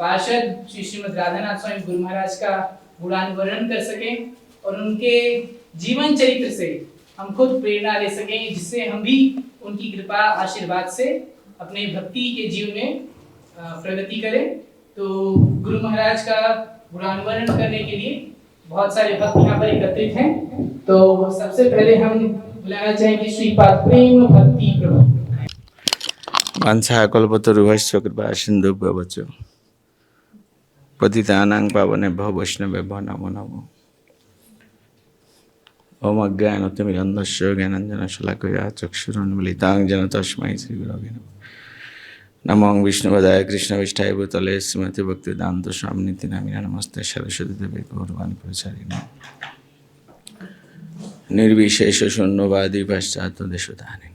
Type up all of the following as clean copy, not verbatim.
पार्षद श्री श्रीमद राधानाथ स्वामी गुरु महाराज का गुणान वर्णन कर सकें और उनके जीवन चरित्र से हम खुद प्रेरणा ले सकें, जिससे हम भी उनकी कृपा आशीर्वाद से अपने भक्ति के जीवन में प्रगति करें। तो गुरु महाराज का गुणान वर्णन करने के लिए बहुत सारे भक्त यहाँ पर एकत्रित हैं। तो सबसे पहले हम बुलाना चाहेंगे श्रीपाद प्रेम भक्ति प्रभु। वाञ्छाकल्पतरुभ्यश्च कृपा सिन्धुभ्यो वच पतितानां पावनेभ्यो वैष्णवेभ्यो नमो नमः। ओम अज्ञानतिमिरन्धस्य ज्ञानाञ्जनशलाकया चक्षुरुन्मीलितं येन तस्मै श्रीगुरवे नमः। नमो विष्णुपदाय कृष्णविष्ठाय भूतले श्रीमते भक्तिवेदान्त स्वामिनिति नामिने नमस्ते सरस्वती देवे गौरवाणी प्रचारिणे निर्विशेष शून्यवादी पश्चात देशोदानिने।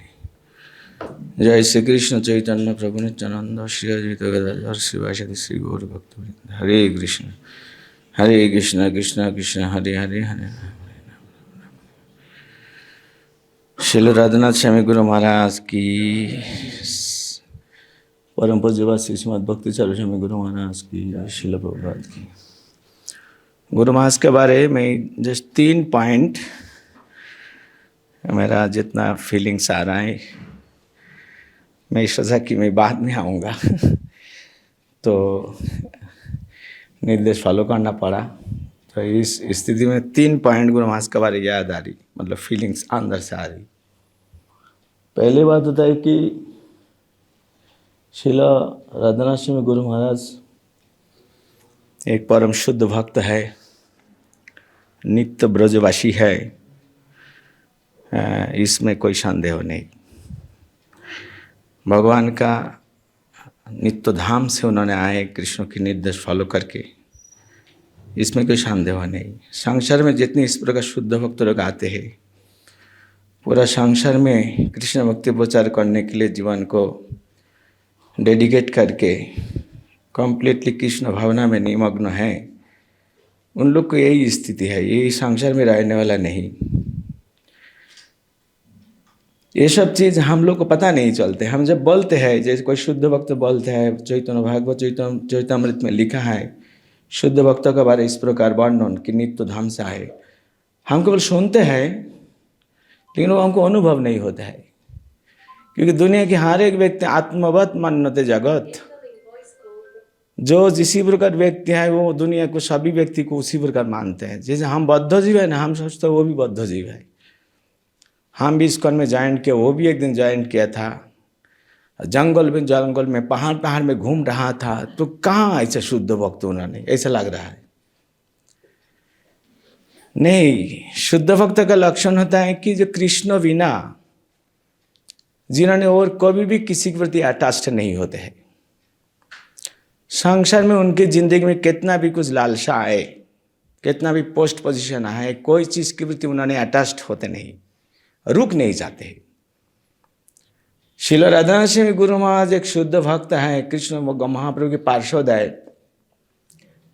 जय श्री कृष्ण चैतन्य प्रभु नित्यानंद श्री अद्वैत गदाधर शिवासादि श्री गौर भक्तवृंद। हरे कृष्ण कृष्ण कृष्ण हरे हरे हरे। श्रील राधानाथ स्वामी गुरु महाराज की, परम पूज्य श्री श्रीमद् भक्ति चारू स्वामी गुरु महाराज की, श्रील प्रभुपाद की। गुरु महाराज के बारे में जस्ट 3 पॉइंट मेरा जितना फीलिंग्स आ रहा है, मैं सोचा कि मैं बाद में आऊँगा तो निर्देश फॉलो करना पड़ा। तो इस स्थिति में 3 पॉइंट गुरु महाराज के बारे याद आ रही, मतलब फीलिंग्स अंदर से आ रही। पहली बात होता है कि श्रील राधानाथ स्वामी गुरु महाराज एक परम शुद्ध भक्त है, नित्य ब्रजवासी है, इसमें कोई संदेह नहीं। भगवान का नित्य धाम से उन्होंने आए कृष्ण के निर्देश फॉलो करके, इसमें कोई संदेह नहीं। संसार में जितने इस प्रकार शुद्ध भक्त लोग आते हैं, पूरा संसार में कृष्ण भक्ति प्रचार करने के लिए जीवन को डेडिकेट करके कम्प्लीटली कृष्ण भावना में निमग्न है, उन लोग को यही स्थिति है। यही संसार में रहने वाला नहीं। ये सब चीज़ हम लोग को पता नहीं चलते। हम जब बोलते हैं, जैसे कोई शुद्ध भक्त बोलते हैं, चैतन्य भागवत चैतन्यामृत में लिखा है शुद्ध भक्तों के बारे इस प्रकार वर्णन कि नित्य धाम से आए। हम केवल सुनते हैं, लेकिन वो हमको अनुभव नहीं होता है, क्योंकि दुनिया के हर एक व्यक्ति आत्मवत मान्यते जगत। जो जिसी प्रकार व्यक्ति है वो दुनिया को, सभी व्यक्ति को उसी प्रकार मानते हैं। जैसे हम बद्ध जीव है ना, हम सोचते हैं वो भी बद्ध जीव है। हम भी इस्कॉन में ज्वाइन किया, वो भी एक दिन ज्वाइन किया था। जंगल में पहाड़ में घूम रहा था, तो कहाँ ऐसा शुद्ध भक्त उन्होंने, ऐसा लग रहा है। नहीं, शुद्ध भक्त का लक्षण होता है कि जो कृष्ण बिना, जिन्होंने और कभी भी किसी के प्रति अटैच्ड नहीं होते हैं। संसार में उनकी जिंदगी में कितना भी कुछ लालसा आए, कितना भी पोस्ट पोजीशन आए, कोई चीज़ के प्रति उन्होंने अटैच्ड होते नहीं, रुक नहीं जाते। श्रील राधानाथ स्वामी गुरु महाराज एक शुद्ध भक्त है, कृष्ण महाप्रभु के पार्षद है।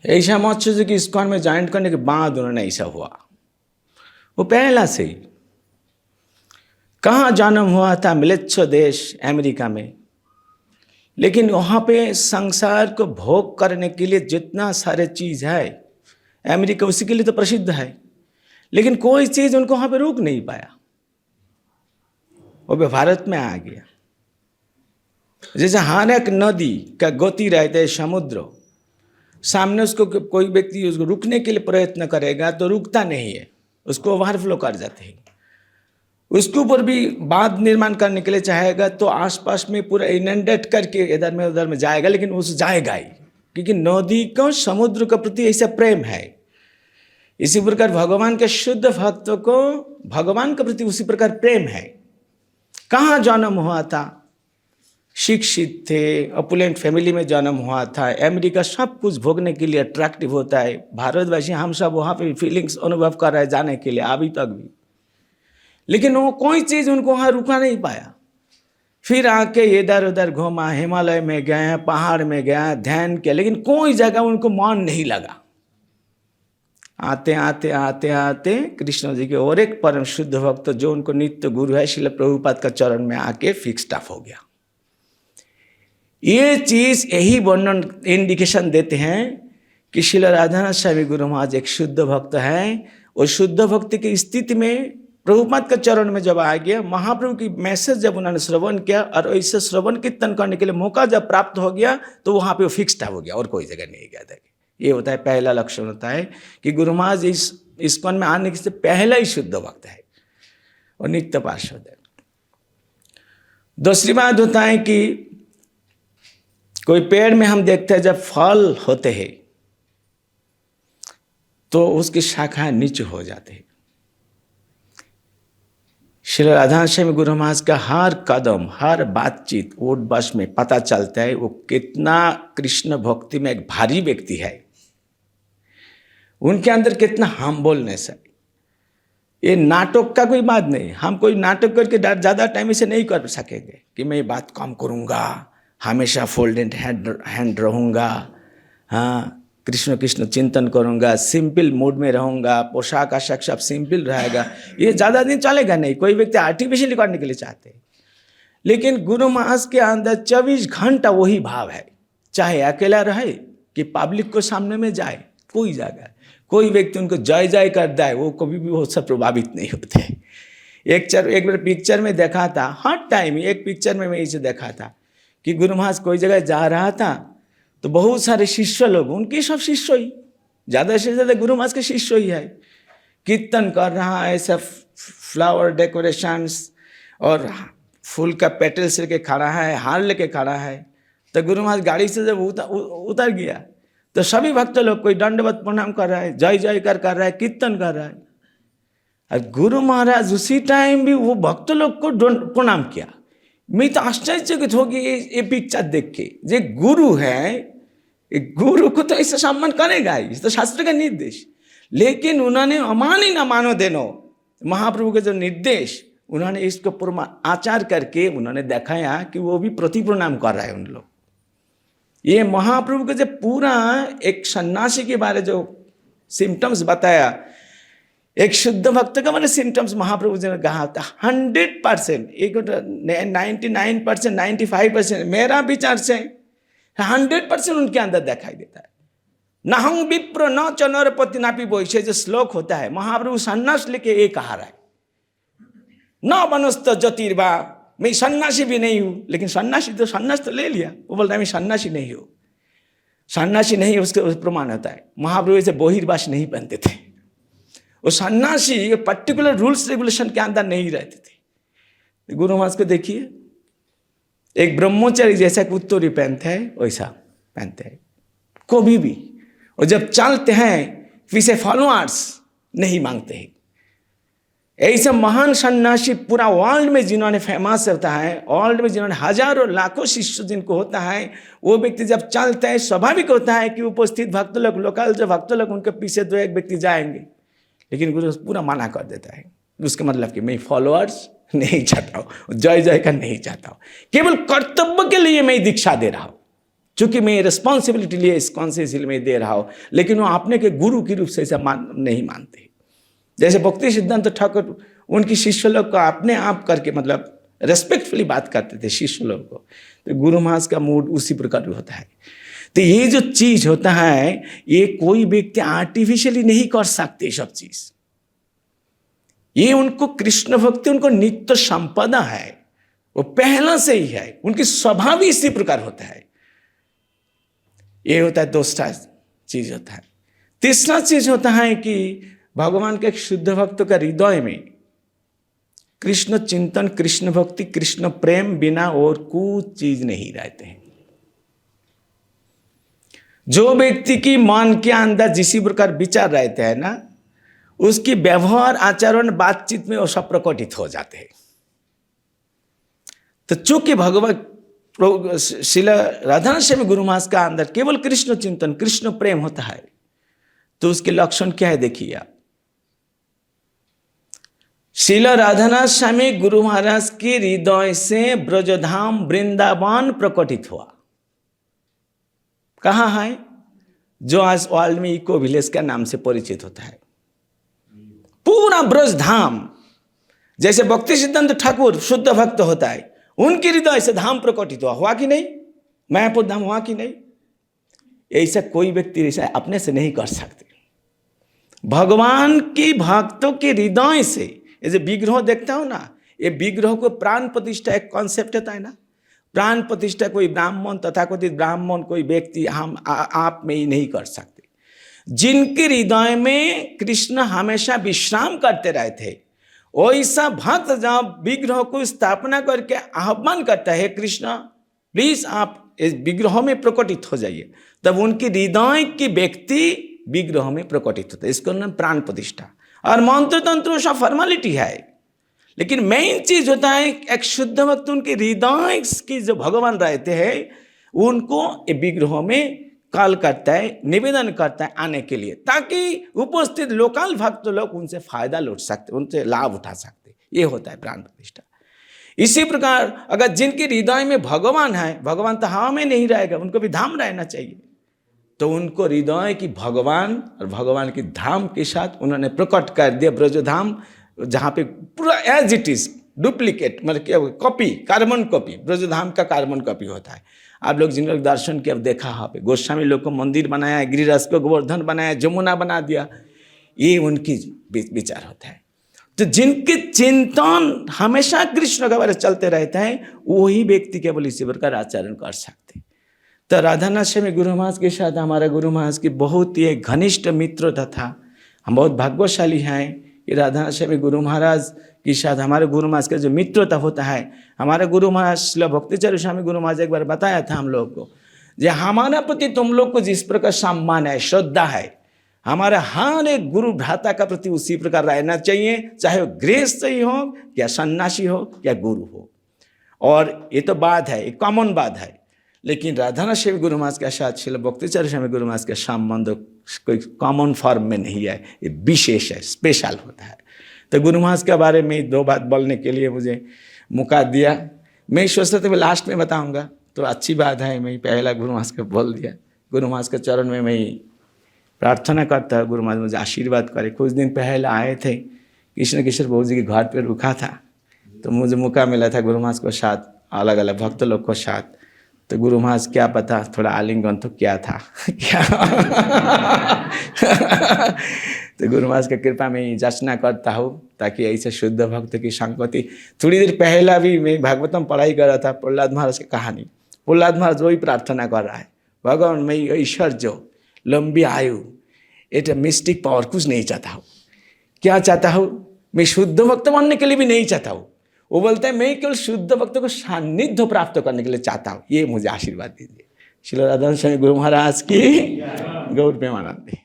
ऐसा मत सोचो कि इस्कॉन में ज्वाइन करने के बाद उन्होंने ऐसा हुआ। वो पहला से ही, कहाँ जन्म हुआ था, मिलेच्छ देश अमेरिका में, लेकिन वहाँ पे संसार को भोग करने के लिए जितना सारे चीज़ है, अमेरिका उसी के लिए तो प्रसिद्ध है, लेकिन कोई चीज़ उनको वहाँ पे रोक नहीं पाया। वो भी भारत में आ गया। जैसे हर एक नदी का गति रहता है, समुद्र सामने उसको कोई व्यक्ति उसको रुकने के लिए प्रयत्न करेगा तो रुकता नहीं है, उसको ओवरफ्लो कर जाते हैं। उसके ऊपर भी बांध निर्माण करने के लिए चाहेगा तो आसपास में पूरा इनंडेट करके इधर में उधर में जाएगा, लेकिन उस जाएगा ही, क्योंकि नदी को समुद्र के प्रति ऐसा प्रेम है। इसी प्रकार भगवान के शुद्ध भक्तों को भगवान के प्रति उसी प्रकार प्रेम है। कहाँ जन्म हुआ था, शिक्षित थे, अपुलेंट फैमिली में जन्म हुआ था। अमेरिका सब कुछ भोगने के लिए अट्रैक्टिव होता है। भारतवासी हम सब वहाँ पे फीलिंग्स अनुभव कर रहे हैं जाने के लिए अभी तक भी, लेकिन वो कोई चीज़ उनको वहाँ रुका नहीं पाया। फिर आके इधर उधर घूमा, हिमालय में गए, पहाड़ में गया, ध्यान किया, लेकिन कोई जगह उनको मन नहीं लगा। आते आते आते आते कृष्ण जी के और एक परम शुद्ध भक्त जो उनको नित्य गुरु है, श्रील प्रभुपाद का चरण में आके फिक्स्ड अप हो गया। ये चीज यही वर्णन इंडिकेशन देते हैं कि श्रील राधानाथ स्वामी गुरु महाराज एक शुद्ध भक्त हैं। और शुद्ध भक्ति की स्थिति में प्रभुपाद का चरण में जब आ गया, महाप्रभु की मैसेज जब उन्होंने श्रवण किया और ऐसे श्रवण कीर्तन करने के लिए मौका जब प्राप्त हो गया तो वहाँ पे वो फिक्स्ड हो गया और कोई जगह नहीं गया था। ये होता है पहला लक्षण होता है कि गुरु महाराज इस इस्कॉन में आने से पहला ही शुद्ध भक्त है और नित्य पार्षद है। दूसरी बात होता है कि कोई पेड़ में हम देखते हैं जब फल होते हैं तो उसकी शाखाएं नीचे हो जाते हैं। श्री राधानाथ स्वामी गुरु महाराज का हर कदम, हर बातचीत, ओट बस में पता चलता है वो कितना कृष्ण भक्ति में एक भारी व्यक्ति है, उनके अंदर कितना हम्बलनेस है। ये नाटक का कोई बात नहीं, हम कोई नाटक करके ज़्यादा टाइम इसे नहीं कर सकेंगे कि मैं ये बात कम करूँगा, हमेशा फोल्डेड हैंड रहूँगा, हाँ कृष्ण कृष्ण चिंतन करूँगा, सिंपल मूड में रहूँगा, पोशाक आशाक सब सिंपल रहेगा, ये ज़्यादा दिन चलेगा नहीं। कोई व्यक्ति आर्टिफिशियल करने के लिए चाहते हैं, लेकिन गुरु महाराज के अंदर 24 घंटा वही भाव है, चाहे अकेला रहे कि पब्लिक को सामने में जाए, कोई जगह कोई व्यक्ति उनको जय जय करता है, वो कभी भी वो सब प्रभावित नहीं होते। एक बार पिक्चर में देखा था, हर टाइम एक पिक्चर में मैं इसे देखा था कि गुरु महाराज कोई जगह जा रहा था तो बहुत सारे शिष्य लोग, उनके सब शिष्य ही, ज़्यादा से ज़्यादा गुरु महाराज के शिष्य ही है, कीर्तन कर रहा है, सब फ्लावर डेकोरेशंस और फूल का पेटल्स लेके खड़ा है, हार लेके खड़ा है। तो गुरु महाराज गाड़ी से जब उतर गया तो सभी भक्त लोग कोई दंडवत प्रणाम कर रहा है, जय जय कर रहा है, कीर्तन कर रहा है। और गुरु महाराज उसी टाइम भी वो भक्त लोग को प्रणाम किया। मैं तो आश्चर्यचकित हो गई ये पिक्चर देख के, जे गुरु है, गुरु को तो ऐसा सम्मान करेगा ही, तो शास्त्र का निर्देश। लेकिन उन्होंने अमानी न मानो देनो, महाप्रभु के जो निर्देश, उन्होंने इसको आचार करके उन्होंने दिखाया कि वो भी प्रति प्रणाम कर रहा है उन लोग। ये महाप्रभु के जो पूरा एक सन्यासी के बारे जो सिम्टम्स बताया, एक शुद्ध भक्त का मैंने सिम्टम्स महाप्रभु जी ने कहा था 100%, एक 99%, 95%, मेरा विचार से 100% उनके अंदर दिखाई देता है। न हम विप्र न च नरपति नापी बोइसे, जो श्लोक होता है, महाप्रभु सन्यास लेके ये कहा रहा है, न बनस्त ज्योतिर्वा, मैं सन्यासी भी नहीं हूँ। लेकिन सन्यासी तो सन्यास तो ले लिया, वो बोल रहा है मैं सन्यासी नहीं हूँ। सन्यासी नहीं, उसके प्रमाण होता है महाप्रभु से बहिर्वास नहीं पहनते थे, वो सन्यासी पर्टिकुलर रूल्स रेगुलेशन के अंदर नहीं रहते थे। गुरु महाराज को देखिए, एक ब्रह्मचारी जैसा उत्तरी पहनते हैं वैसा पहनते हैं कभी भी, और जब चलते हैं पीछे फॉलोअर्स नहीं मांगते हैं। ऐसे महान सन्यासी पूरा वर्ल्ड में जिन्होंने फेमस होता है, वर्ल्ड में जिन्होंने हजारों लाखों शिष्य जिनको होता है, वो व्यक्ति जब चलता है स्वाभाविक होता है कि उपस्थित भक्त लोग, लोकल जो भक्त लोग, उनके पीछे दो एक व्यक्ति जाएंगे। लेकिन गुरु पूरा मना कर देता है, उसके मतलब कि मैं फॉलोअर्स नहीं चाहता हूँ, जय जय का नहीं चाहता हूँ, केवल कर्तव्य के लिए मैं दीक्षा दे रहा हूँ, चूंकि मैं रिस्पॉन्सिबिलिटी लिए इस कॉन्शियसली मैं दे रहा हूँ। लेकिन वो अपने के गुरु के रूप से ऐसा नहीं मानते। जैसे भक्ति सिद्धांत ठाकुर उनकी शिष्य लोग को अपने आप करके मतलब रेस्पेक्टफुली बात करते थे शिष्य लोग को, तो गुरु महाराज का मूड उसी प्रकार होता है। तो ये जो चीज होता है, ये कोई व्यक्ति आर्टिफिशियली नहीं कर सकते सब चीज। ये उनको कृष्ण भक्ति उनको नित्य संपदा है, वो पहला से ही है, उनकी स्वभाव ही इसी प्रकार होता है। ये होता है दूसरा चीज होता है। तीसरा चीज होता है कि भगवान के एक शुद्ध भक्त का हृदय में कृष्ण चिंतन, कृष्ण भक्ति, कृष्ण प्रेम बिना और कुछ चीज नहीं रहते हैं। जो व्यक्ति की मन के अंदर जिस प्रकार विचार रहते हैं ना, उसकी व्यवहार, आचरण, बातचीत में वो सब प्रकटित हो जाते हैं। तो चूंकि भगवत श्रील राधानाथ स्वामी गुरु महाराज का अंदर केवल कृष्ण चिंतन, कृष्ण प्रेम होता है, तो उसके लक्षण क्या है देखिए आप। श्रील राधानाथ स्वामी गुरु महाराज के हृदय से ब्रजधाम वृंदावन प्रकटित हुआ। कहाँ है? जो आज वर्ल्ड में इको विलेज का नाम से परिचित होता है। पूरा ब्रजधाम, जैसे भक्ति सिद्धांत ठाकुर शुद्ध भक्त होता है, उनके हृदय से धाम प्रकटित हुआ कि नहीं? मायापुर धाम वहाँ की नहीं। ऐसा कोई व्यक्ति ऐसा अपने से नहीं कर सकते। भगवान की भक्तों के हृदय से, ये जो विग्रह देखता हो ना, ये विग्रह को प्राण प्रतिष्ठा एक कॉन्सेप्ट होता है ना। प्राण प्रतिष्ठा कोई ब्राह्मण, तथाकथित ब्राह्मण, कोई व्यक्ति हम आप में ही नहीं कर सकते। जिनके हृदय में कृष्ण हमेशा विश्राम करते रहे थे, वैसा भक्त जब विग्रह को स्थापना करके आह्वान करता है, कृष्ण प्लीज आप इस विग्रह में प्रकटित हो जाइए, तब उनके हृदय की व्यक्ति विग्रह में प्रकटित होता है। इसको नाम प्राण प्रतिष्ठा। और मंत्र तंत्र सब फॉर्मेलिटी है, लेकिन मेन चीज होता है एक शुद्ध भक्त उनके हृदय की जो भगवान रहते हैं उनको विग्रह में कॉल करता है, निवेदन करता है आने के लिए, ताकि उपस्थित लोकल भक्त लोग उनसे फायदा लूट सकते, उनसे लाभ उठा सकते। ये होता है प्राण प्रतिष्ठा। इसी प्रकार अगर जिनके हृदय में भगवान है, भगवान तो हवा में नहीं रहेगा, उनको भी धाम रहना चाहिए, तो उनको हृदय की भगवान और भगवान की धाम के साथ उन्होंने प्रकट कर दिया ब्रजधाम, जहाँ पे पूरा एज इट इज डुप्लीकेट, मतलब क्या कॉपी, कार्बन कॉपी, ब्रजधाम का कार्बन कॉपी होता है। आप लोग जिन लोग दर्शन किया देखा, यहाँ पे गोस्वामी लोग को मंदिर बनाया, गिरिराज को गोवर्धन बनाया, जमुना बना दिया, ये उनकी विचार होता है। तो जिनके चिंतन हमेशा कृष्ण के बारे चलते रहता है, वही व्यक्ति केवल इसी प्रकार आचरण कर सकते। तो राधानाश्रमी गुरु महाराज के साथ हमारा गुरु महाराज की बहुत ही घनिष्ठ मित्रता था। हम बहुत भाग्यशाली हैं कि राधानाश्रमी गुरु महाराज के साथ हमारे गुरु महाराज का जो मित्रता होता है। हमारे गुरु महाराज श्रील भक्तिचरण स्वामी गुरु महाराज एक बार बताया था हम लोग को, जो हमारा प्रति तुम लोग को जिस प्रकार सम्मान है, श्रद्धा है, हमारा हर एक गुरु भ्राता का प्रति उसी प्रकार रहना चाहिए, चाहे वो गृहस्थ ही हो या सन्यासी हो या गुरु हो। और ये तो बात है, एक कॉमन बात है। लेकिन राधानाश्रमी गुरु महाराज के साथ श्रील भक्तिचरण स्वामी गुरु महाराज का संबंध कोई कॉमन फॉर्म में नहीं है, ये विशेष है, स्पेशल होता है। तो गुरु महाराज के बारे में दो बात बोलने के लिए मुझे मौका दिया। मैं सोचता था मैं लास्ट में बताऊंगा, तो अच्छी बात है मैं पहला गुरु महाराज को बोल दिया। गुरु महाराज के चरण में मैं प्रार्थना करता हूँ, गुरु महाराज मुझे आशीर्वाद करे। कुछ दिन पहले आए थे, कृष्ण किशोर बाबू जी के घर पर रुका था, तो मुझे मौका मिला था गुरु महाराज को साथ, अलग अलग भक्त लोग को साथ। तो गुरु महाराज क्या पता थोड़ा आलिंगन तो क्या था क्या तो गुरु महाराज की कृपा में याचना करता हूँ ताकि ऐसे शुद्ध भक्त की संगति। थोड़ी देर पहला भी मैं भागवतम पढ़ाई कर रहा था, प्रहलाद महाराज की कहानी। प्रहलाद महाराज वही प्रार्थना कर रहा है, भगवान मैं ऐश्वर्य, लंबी आयु, एक मिस्टिक पावर, कुछ नहीं चाहता हूँ। क्या चाहता हूँ? मैं शुद्ध भक्त बनने के लिए भी नहीं चाहता हूँ। वो बोलता है मैं केवल शुद्ध भक्तों को सान्निध्य प्राप्त करने के लिए चाहता हूँ, ये मुझे आशीर्वाद दीजिए। श्री राधानाथ स्वामी गुरु महाराज की गौर प्रेमानंद।